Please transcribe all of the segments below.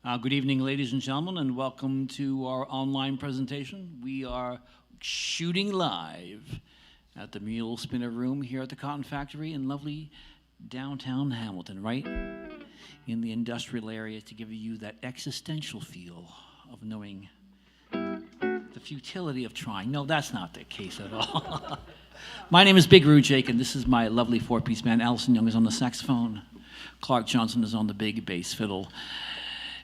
Good evening, ladies and gentlemen, and welcome to our online presentation. We are shooting live at the Mule Spinner room here at the Cotton Factory in lovely downtown Hamilton, right in the industrial area, to give you that existential feel of knowing the futility of trying. No, that's not the case at all. My name is Big Roo Jake, and this is my lovely four-piece band. Alison Young is on the saxophone. Clark Johnston is on the big bass fiddle.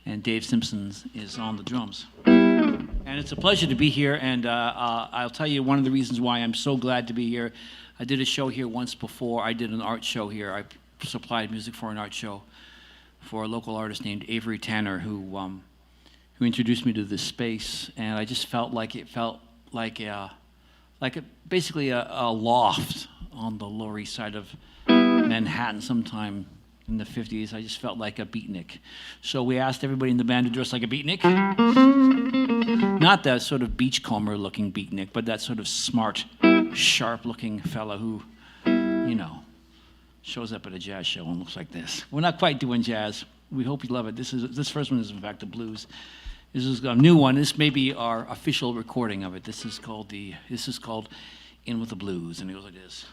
And Dave Simpson is on the drums. And it's a pleasure to be here, and I'll tell you one of the reasons why I'm so glad to be here. I did a show here once before. I did an art show here. I supplied music for an art show for a local artist named Avery Tanner, who introduced me to this space, and I just felt like basically a loft on the Lower East Side of Manhattan sometime in the 50s. I just felt like a beatnik. So we asked everybody in the band to dress like a beatnik. Not that sort of beachcomber looking beatnik, but that sort of smart, sharp looking fella who, shows up at a jazz show and looks like this. We're not quite doing jazz. We hope you love it. This first one is in fact the blues. This is a new one. This may be our official recording of it. This is called In With the Blues, and it goes like this.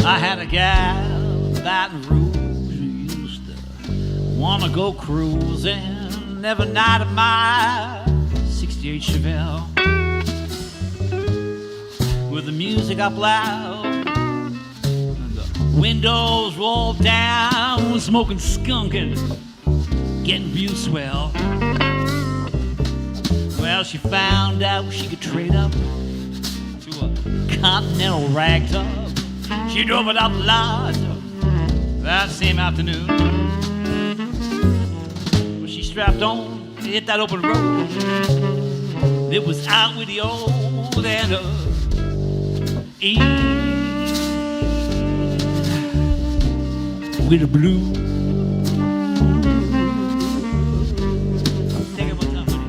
I had a gal, Baton Rouge, who used to wanna go cruising every night of my 68 Chevelle, with the music up loud and the windows rolled down, smoking skunk and getting real swell. Well, she found out she could trade up to a Continental ragtop. She drove it up the lot that same afternoon. Well, she strapped on to hit that open road. It was out with the old and in with the blue. Take it one time with it.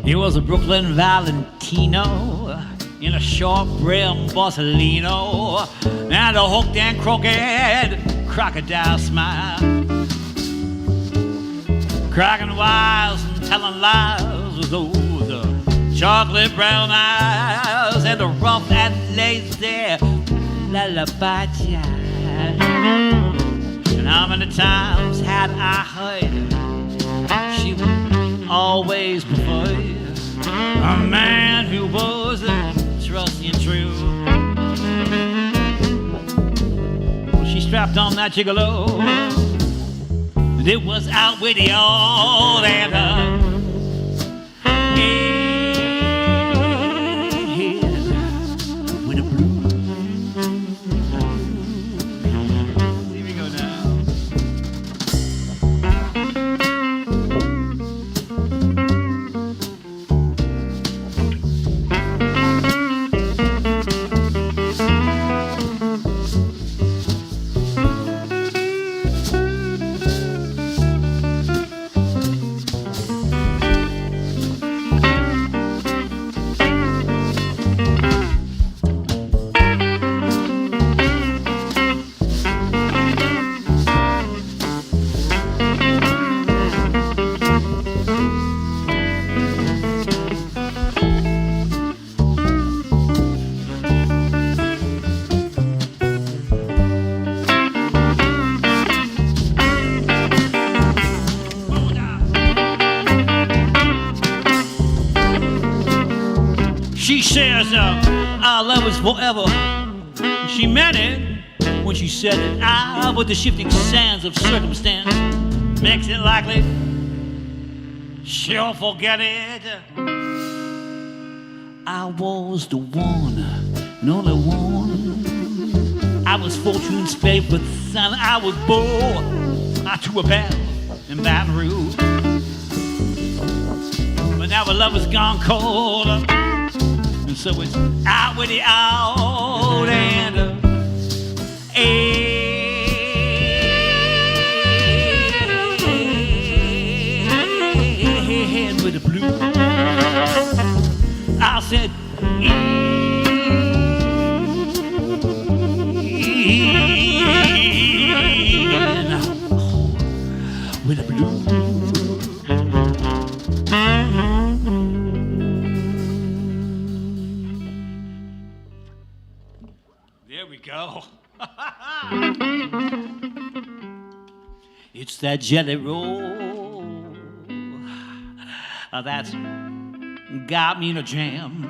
He was a Brooklyn Valentino in a short-brimmed Borsalino and a hooked and crooked crocodile smile, cracking wise and telling lies with those chocolate brown eyes and a rough and lazy lullaby child. And how many times had I heard she would always prefer a man who was trusty and true. Well, she strapped on that gigolo, and it was out with the old and with the blue. Here we go now. says our love is forever. She meant it when she said it. But the shifting sands of circumstance makes it likely she'll forget it. I was the one and only one. I was fortune's favorite son. I was born to a bell in Baton Rouge. But now our love has gone cold, and so it's out with the out and and with the blue. I said, with the blue. There we go. It's that jelly roll that's got me in a jam.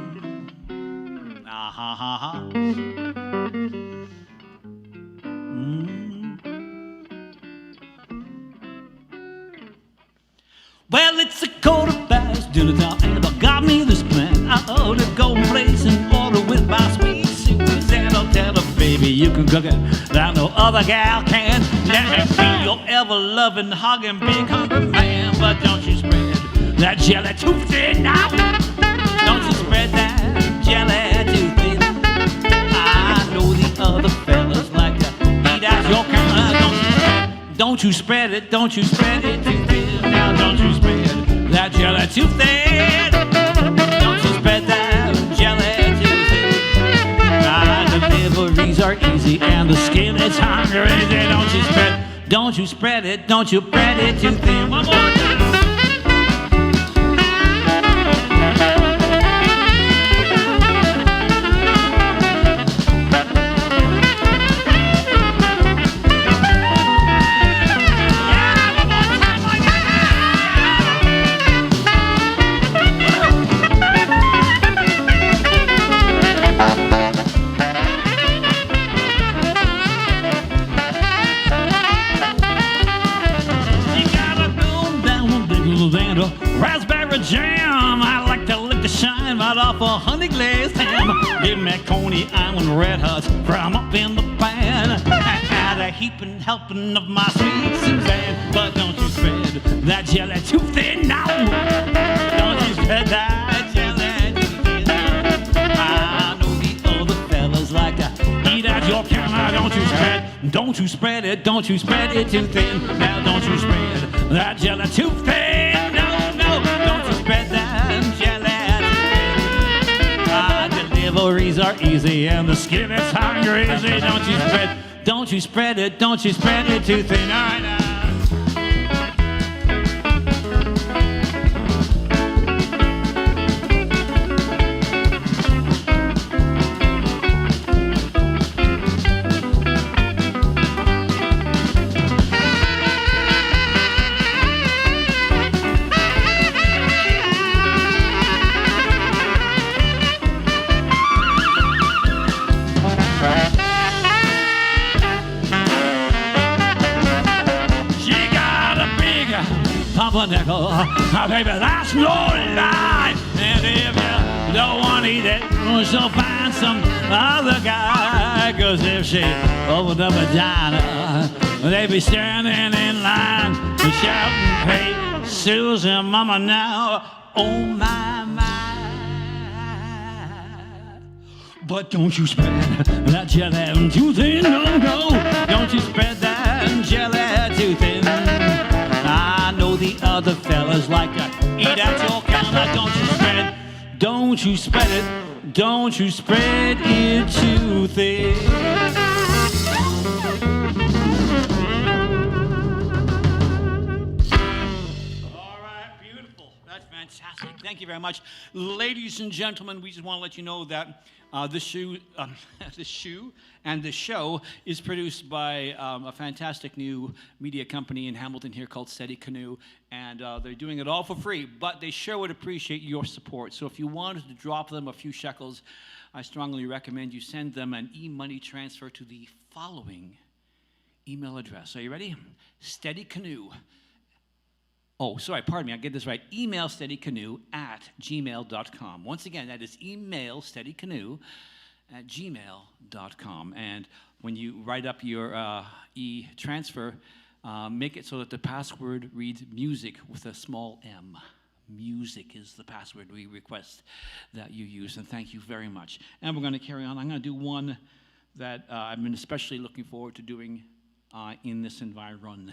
Well, it's a quarter past dinner time, and I got me this plan. I ought to go place and order with my sweet Susan. I'll tell her, baby, you can cook it that no other gal can. Let me be your ever-loving, hugging, big hungry man. But don't you spread that jelly too thin now. Don't you spread that jelly too thin. I know the other fellas like to eat out your kind. Don't you spread it, don't you spread it too thin. Now don't you spread that jelly too thin. Don't you spread that jelly too thin. The deliveries are easy and the skin is hungry. Don't you spread it, don't you spread it too thin. One more time. Raspberry jam, I like to lick the shine right off a honey glazed ham. Give me Coney Island Red Hots from up in the pan. I add a heaping helping of my sweet Suzanne. But don't you spread that jelly too thin now. Don't you spread that jelly too thin. I know the other fellas like to eat at your counter. Don't you spread it, don't you spread it too thin. Now don't you spread that jelly too thin. Don't you spread that jelly too thin. Deliveries are easy and the skin is hungry. Don't you spread it, don't you spread it too thin. All right now. Pumpernickel, baby, that's no lie. And if you don't want to eat it, she'll find some other guy. Cause if she opened up a diner, they'd be standing in line and shouting, hey, Susan, mama now, oh my, my. But don't you spread that jelly too thin, no. Don't you spread that jelly too thin. I know the other fellas like to eat at your counter. Don't you spread it, don't you spread it too thin. All right, beautiful. That's fantastic. Thank you very much. Ladies and gentlemen, we just want to let you know that the shoe and the show is produced by a fantastic new media company in Hamilton here called Steady Canoe, and they're doing it all for free, but they sure would appreciate your support. So if you wanted to drop them a few shekels, I strongly recommend you send them an e-money transfer to the following email address. Are you ready? Steady Canoe. Oh, sorry, pardon me, I get this right. Email steadycanoe@gmail.com. Once again, that is email steadycanoe@gmail.com. And when you write up your e-transfer, make it so that the password reads music with a small m. Music is the password we request that you use, and thank you very much. And we're going to carry on. I'm going to do one that I've been especially looking forward to doing in this environment.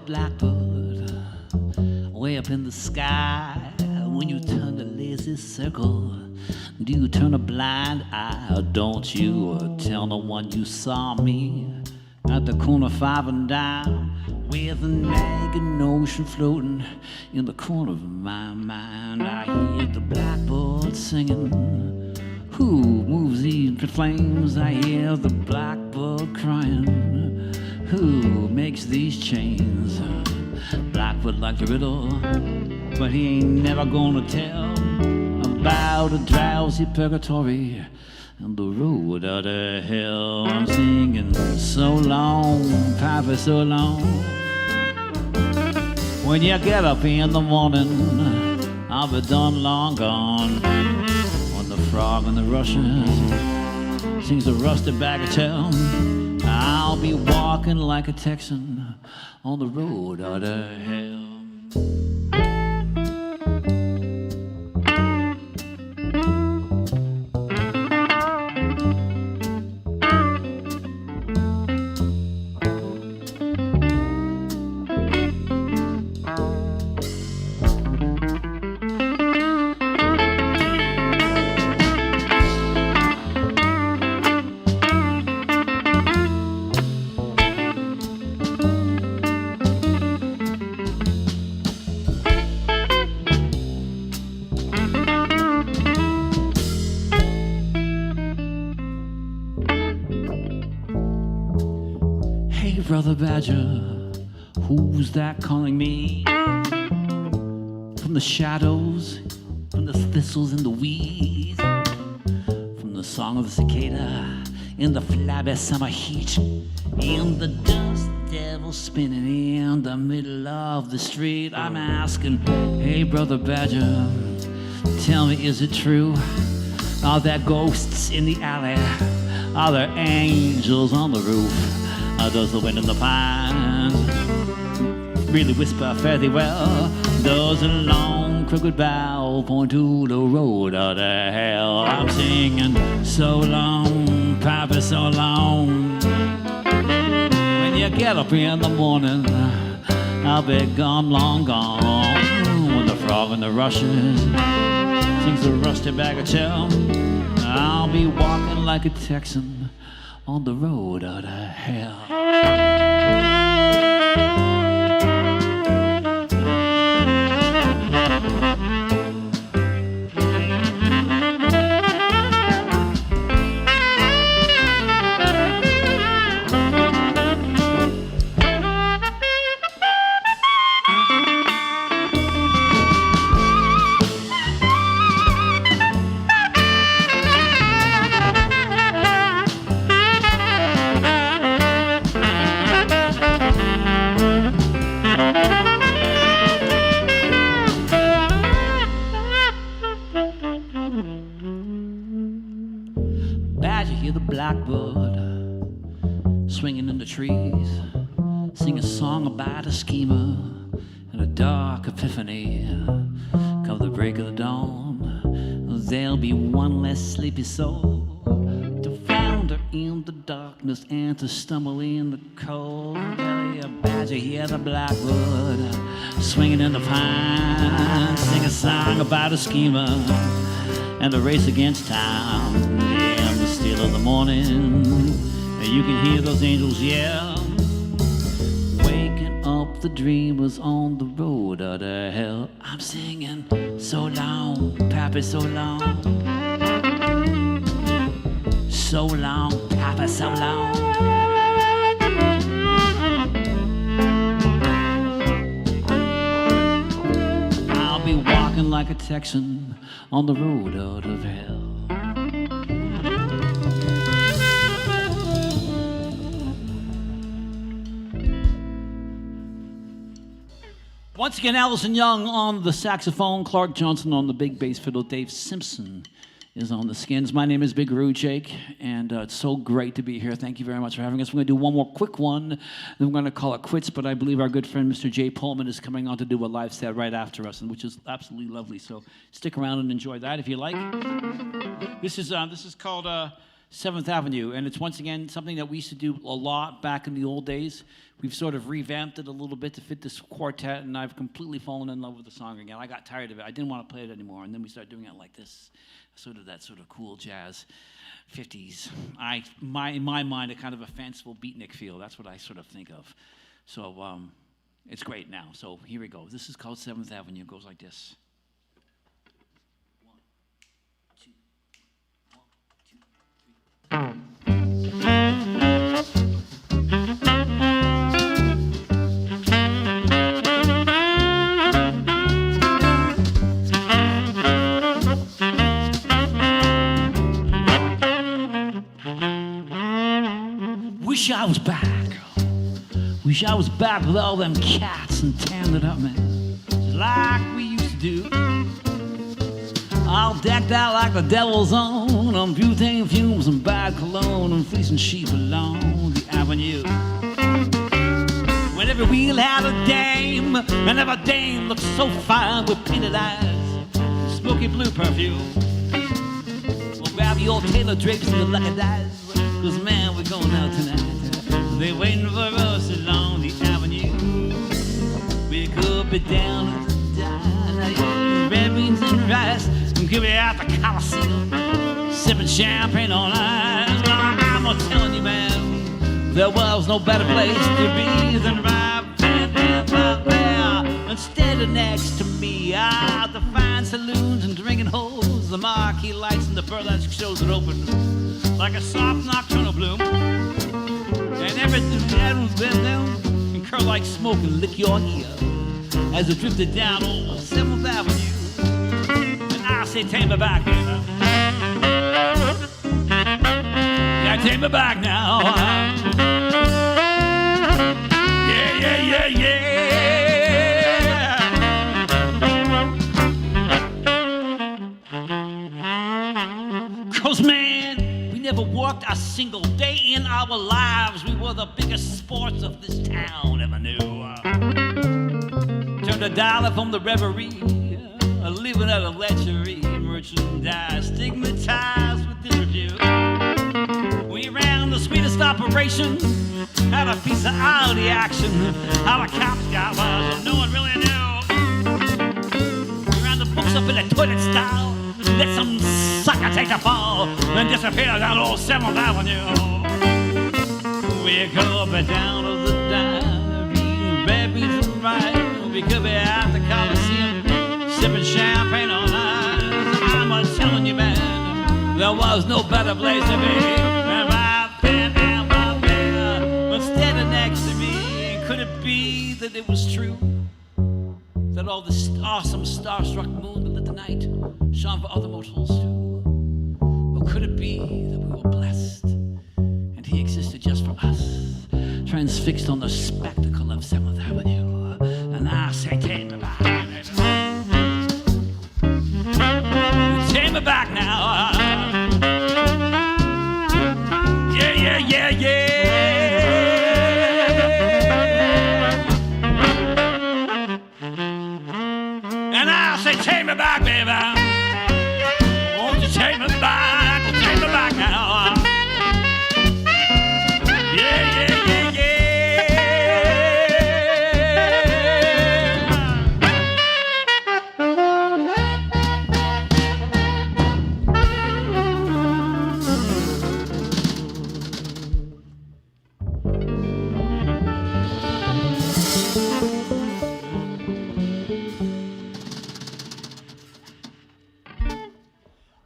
Blackbird, way up in the sky. When you turn the lazy circle, do you turn a blind eye, or don't you tell no one you saw me at the corner 5 and dime, with a nagging notion floating in the corner of my mind? I hear the blackbird singing. Who moves these flames? I hear the blackbird crying. Who makes these chains? Blackbird like the riddle, but he ain't never gonna tell about a drowsy purgatory and the road out of hell. I'm singing so long, Papa, so long. When you get up in the morning, I'll be done long gone. When the frog and the rushes sings a rusty bagatelle, I'll be walking like a Texan on the road out of hell. Brother Badger, who's that calling me? From the shadows, from the thistles and the weeds, from the song of the cicada, in the flabby summer heat, in the dust devil spinning in the middle of the street. I'm asking, hey Brother Badger, tell me, is it true? Are there ghosts in the alley? Are there angels on the roof? Does the wind in the pines really whisper fare thee well? Does a long crooked bough point to the road out of hell? I'm singing so long, Papa, so long. When you get up in the morning, I'll be gone, long gone. When the frog and the rushes sings a rusty bagatelle, I'll be walking like a Texan on the road out of hell. blackbird swinging in the trees, sing a song about a schemer and a dark epiphany. Come the break of the dawn, there'll be one less sleepy soul to flounder in the darkness and to stumble in the cold. Belly a badger, hear the blackbird swinging in the pine, sing a song about a schemer and a race against time. In the still of the morning, you can hear those angels yell, waking up the dreamers on the road of the hell. I'm singing so long, Pappy, so long, so long, Pappy, so long. I'll be walking like a Texan on the road out of hell. Once again, Alison Young on the saxophone, Clark Johnston on the big bass fiddle, Dave Simpson is on the skins. My name is Big Rude Jake, and it's so great to be here. Thank you very much for having us. We're going to do one more quick one, then we're going to call it quits, but I believe our good friend Mr. Jay Pullman is coming on to do a live set right after us, and which is absolutely lovely. So stick around and enjoy that if you like. This is called 7th Avenue, and it's once again something that we used to do a lot back in the old days. We've sort of revamped it a little bit to fit this quartet, and I've completely fallen in love with the song again. I got tired of it. I didn't want to play it anymore, and then we started doing it like this, that sort of cool jazz 50s. In my mind, a kind of a fanciful beatnik feel. That's what I sort of think of. So it's great now. So here we go. This is called 7th Avenue. It goes like this. Wish I was back. Wish I was back with all them cats and tanned it up, man, just like we used to do. All decked out like the devil's own, on butane fumes and bad cologne, and fleecing sheep along the avenue. When every wheel had a dame, and every dame looked so fine with painted eyes and smoky blue perfume. Well, grab your tailor drapes and your lucky dice, 'cause man, we're going out tonight. They're waiting for us along the avenue. We could be down at the diner, red beans and rice, and could be at the Coliseum, sipping champagne all night. I'm telling you, man, there was no better place to be than right there. Instead of next to me, out the fine saloons and drinking holes, the marquee lights and the burlesque shows that open like a soft nocturnal bloom. And everything that was bent down and curl like smoke and lick your ear as it drifted down old 7th Avenue. And I say, take me back now. Yeah, take me back now. Yeah, yeah, yeah, yeah. 'Cause man, we never worked a single day in our lives. We were the biggest sports of this town ever knew. Turned a dollar from the reverie, living at a lechery, merchandise, stigmatized with disrepute. We ran the sweetest operation, had a piece of all the action, how the cops got was, and no one really knew. We ran the books up in the toilet style, let some sucker take the fall, and disappear down old 7th Avenue. We could be down to the diner, eating red beans and rice. We could be at the Coliseum, sipping champagne all night. I'm telling you, man, there was no better place to be than right there. Instead of next to me, could it be that it was true that all this awesome starstruck moon that lit the night shone for other mortals too? Or could it be that we were blessed and he existed just for us, transfixed on the spectacle of 7th Avenue? And I say, take me back, baby. Take me back now.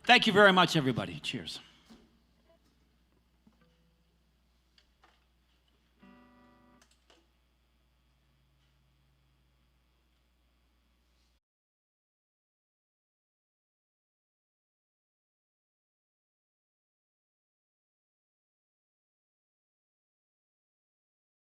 Thank you very much, everybody. Cheers.